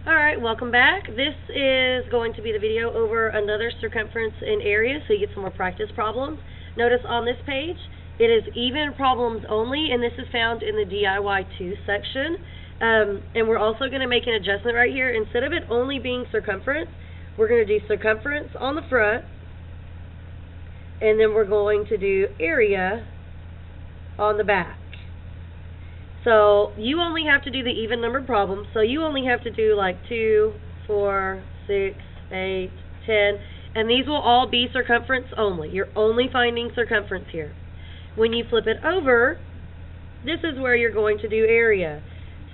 Alright, welcome back. This is going to be the video over another circumference and area so you get some more practice problems. Notice on this page, it is even problems only, and this is found in the DIY2 section. And we're also going to make an adjustment right here. Instead of it only being circumference, we're going to do circumference on the front, and then we're going to do area on the back. So you only have to do the even numbered problems. So you only have to do like 2, 4, 6, 8, 10. And these will all be circumference only. You're only finding circumference here. When you flip it over, this is where you're going to do area.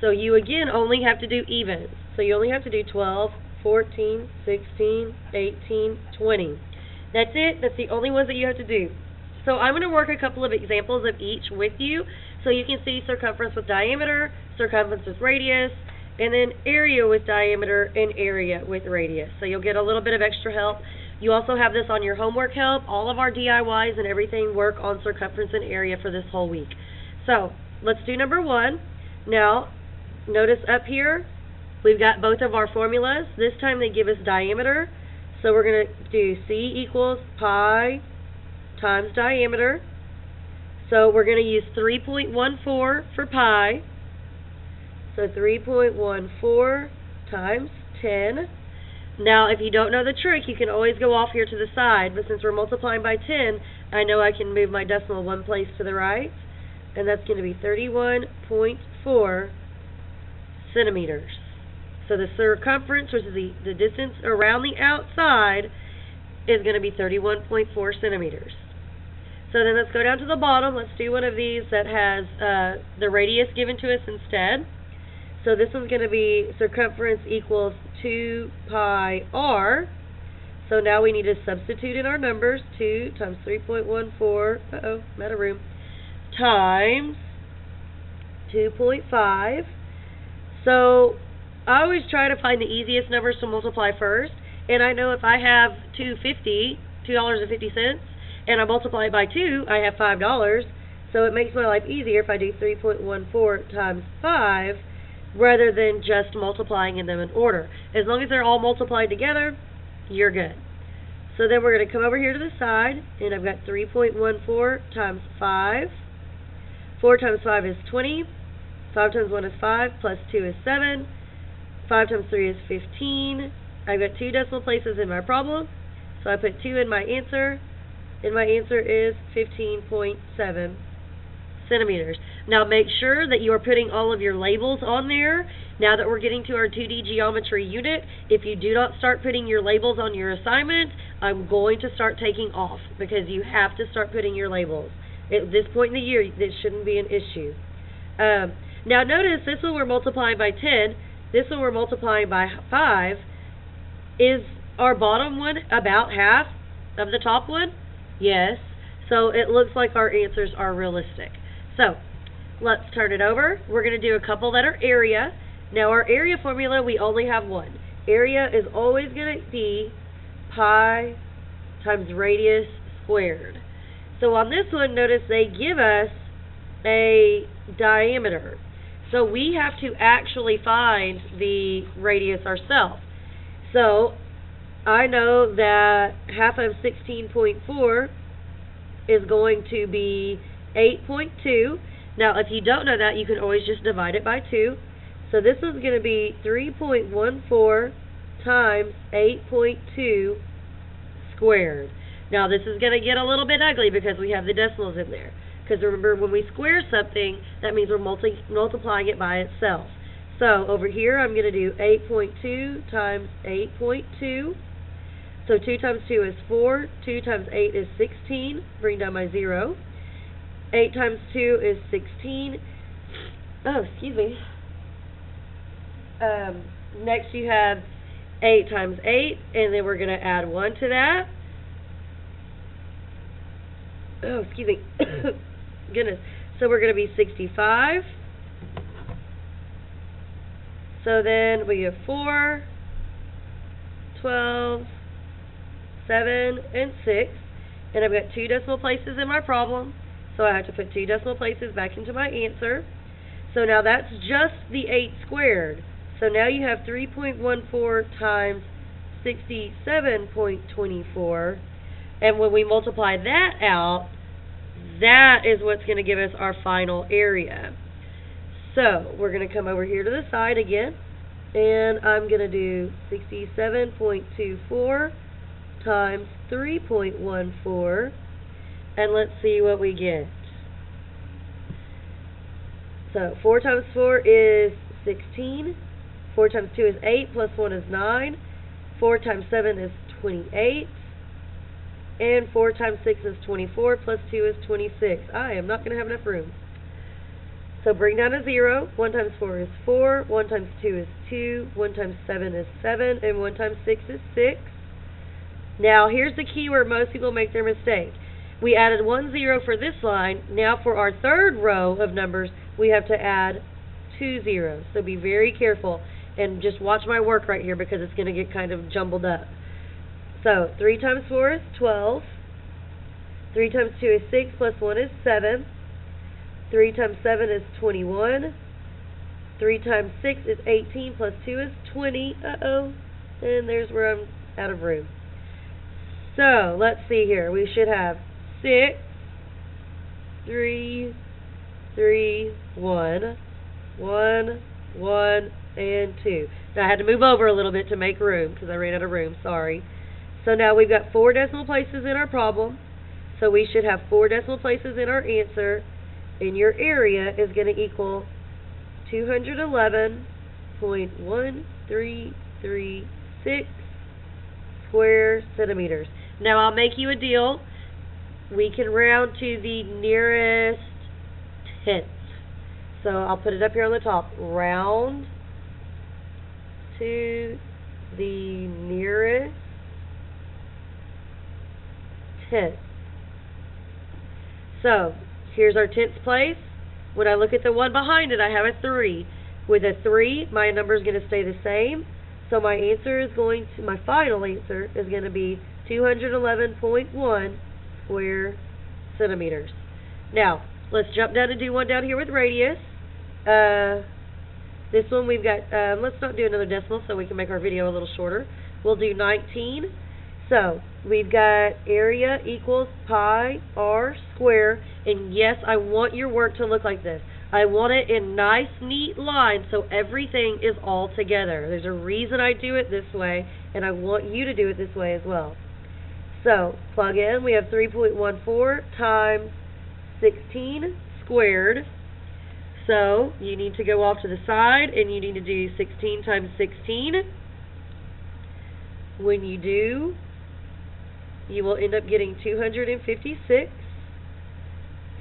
So you again only have to do evens. So you only have to do 12, 14, 16, 18, 20. That's it. That's the only ones that you have to do. So I'm going to work a couple of examples of each with you so you can see circumference with diameter, circumference with radius, and then area with diameter and area with radius. So you'll get a little bit of extra help. You also have this on your homework help. All of our DIYs and everything work on circumference and area for this whole week. So let's do number 1. Now, notice up here, we've got both of our formulas. This time they give us diameter. So we're going to do C equals pi times diameter. So we're going to use 3.14 for pi. So 3.14 times 10. Now, if you don't know the trick, you can always go off here to the side. But since we're multiplying by 10, I know I can move my decimal one place to the right. And that's going to be 31.4 centimeters. So the circumference, which is the distance around the outside, is going to be 31.4 centimeters. So then let's go down to the bottom. Let's do one of these that has the radius given to us instead. So this one's going to be circumference equals 2 pi r. So now we need to substitute in our numbers. 2 times 3.14, I'm out of room, times 2.5. So I always try to find the easiest numbers to multiply first. And I know if I have $2.50, and I multiply it by 2, I have $5. So it makes my life easier if I do 3.14 times 5 rather than just multiplying them in order. As long as they're all multiplied together, you're good. So then we're going to come over here to the side, and I've got 3.14 times 5. 4 times 5 is 20. 5 times 1 is 5, plus 2 is 7. 5 times 3 is 15. I've got 2 decimal places in my problem, so I put 2 in my answer. And my answer is 15.7 centimeters. Now make sure that you are putting all of your labels on there. Now that we're getting to our 2D geometry unit, if you do not start putting your labels on your assignment, I'm going to start taking off because you have to start putting your labels. At this point in the year, this shouldn't be an issue. Now notice this one we're multiplying by 10. This one we're multiplying by 5. Is our bottom one about half of the top one? Yes. So it looks like our answers are realistic. So let's turn it over. We're going to do a couple that are area. Now our area formula, we only have one. Area is always going to be pi times radius squared. So on this one, notice they give us a diameter. So we have to actually find the radius ourselves. So I know that half of 16.4 is going to be 8.2. Now, if you don't know that, you can always just divide it by 2. So this is going to be 3.14 times 8.2 squared. Now, this is going to get a little bit ugly because we have the decimals in there. Because remember, when we square something, that means we're multiplying it by itself. So over here, I'm going to do 8.2 times 8.2. So 2 times 2 is 4. 2 times 8 is 16. Bring down my 0. 8 times 2 is 16. Oh, excuse me. Next you have 8 times 8, and then we're going to add 1 to that. Oh, excuse me. Goodness. So we're going to be 65. So then we have 4, 12, 7, and 6. And I've got 2 decimal places in my problem. So I have to put 2 decimal places back into my answer. So now that's just the 8 squared. So now you have 3.14 times 67.24, and when we multiply that out, that is what's going to give us our final area. So we're going to come over here to the side again, and I'm going to do 67.24 times 3.14, and let's see what we get. So 4 times 4 is 16, 4 times 2 is 8, plus 1 is 9, 4 times 7 is 28, and 4 times 6 is 24, plus 2 is 26. I am not going to have enough room. So bring down a 0. 1 times 4 is 4, 1 times 2 is 2, 1 times 7 is 7, and 1 times 6 is 6. Now here's the key where most people make their mistake. We added 1 0 for this line. Now for our third row of numbers, we have to add 2 zeros. So be very careful and just watch my work right here because it's going to get kind of jumbled up. So 3 times 4 is 12. 3 times 2 is 6, plus 1 is 7. 3 times 7 is 21. 3 times 6 is 18, plus 2 is 20. Uh-oh. And there's where I'm out of room. So let's see here. We should have 6, 3, 3, 1, 1, 1, and 2. Now I had to move over a little bit to make room because I ran out of room. Sorry. So now we've got 4 decimal places in our problem. So we should have 4 decimal places in our answer. And your area is going to equal 211.1336 square centimeters. Now I'll make you a deal. We can round to the nearest tenth. So I'll put it up here on the top. Round to the nearest tenth. So here's our tenth place. When I look at the one behind it, I have a 3. With a 3, my number is going to stay the same. So my answer is my final answer is going to be 211.1 square centimeters. Now, let's jump down and do one down here with radius. This one we've got, let's not do another decimal so we can make our video a little shorter. We'll do 19. So, we've got area equals pi r square. And yes, I want your work to look like this. I want it in nice, neat lines so everything is all together. There's a reason I do it this way, and I want you to do it this way as well. So, plug in. We have 3.14 times 16 squared. So, you need to go off to the side, and you need to do 16 times 16. When you do, you will end up getting 256.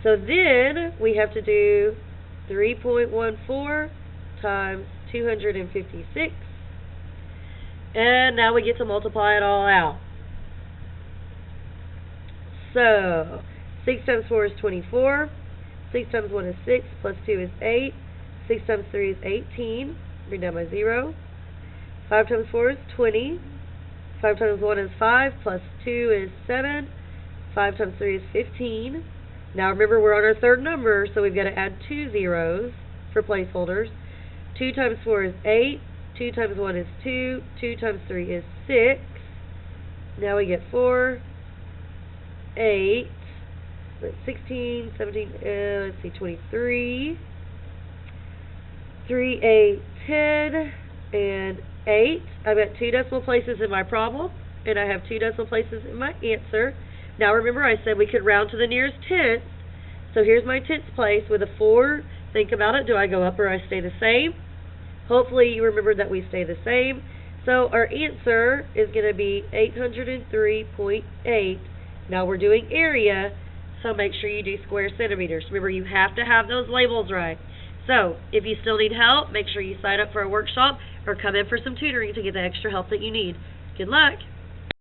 So then we have to do 3.14 times 256. And now we get to multiply it all out. So 6 times 4 is 24. 6 times 1 is 6, plus 2 is 8. 6 times 3 is 18. Bring down my 0. 5 times 4 is 20. 5 times 1 is 5, plus 2 is 7. 5 times 3 is 15. Now remember, we're on our third number, so we've got to add 2 zeros for placeholders. 2 times 4 is 8. 2 times 1 is 2. 2 times 3 is 6. Now we get 4, 8, 16, 17, let's see, 23. 3, 8, 10, and 8. I've got 2 decimal places in my problem, and I have 2 decimal places in my answer. Now remember, I said we could round to the nearest tenth. So here's my tenth place with a 4. Think about it. Do I go up or I stay the same? Hopefully you remember that we stay the same. So our answer is going to be 803.8. Now we're doing area, so make sure you do square centimeters. Remember, you have to have those labels right. So if you still need help, make sure you sign up for a workshop or come in for some tutoring to get the extra help that you need. Good luck!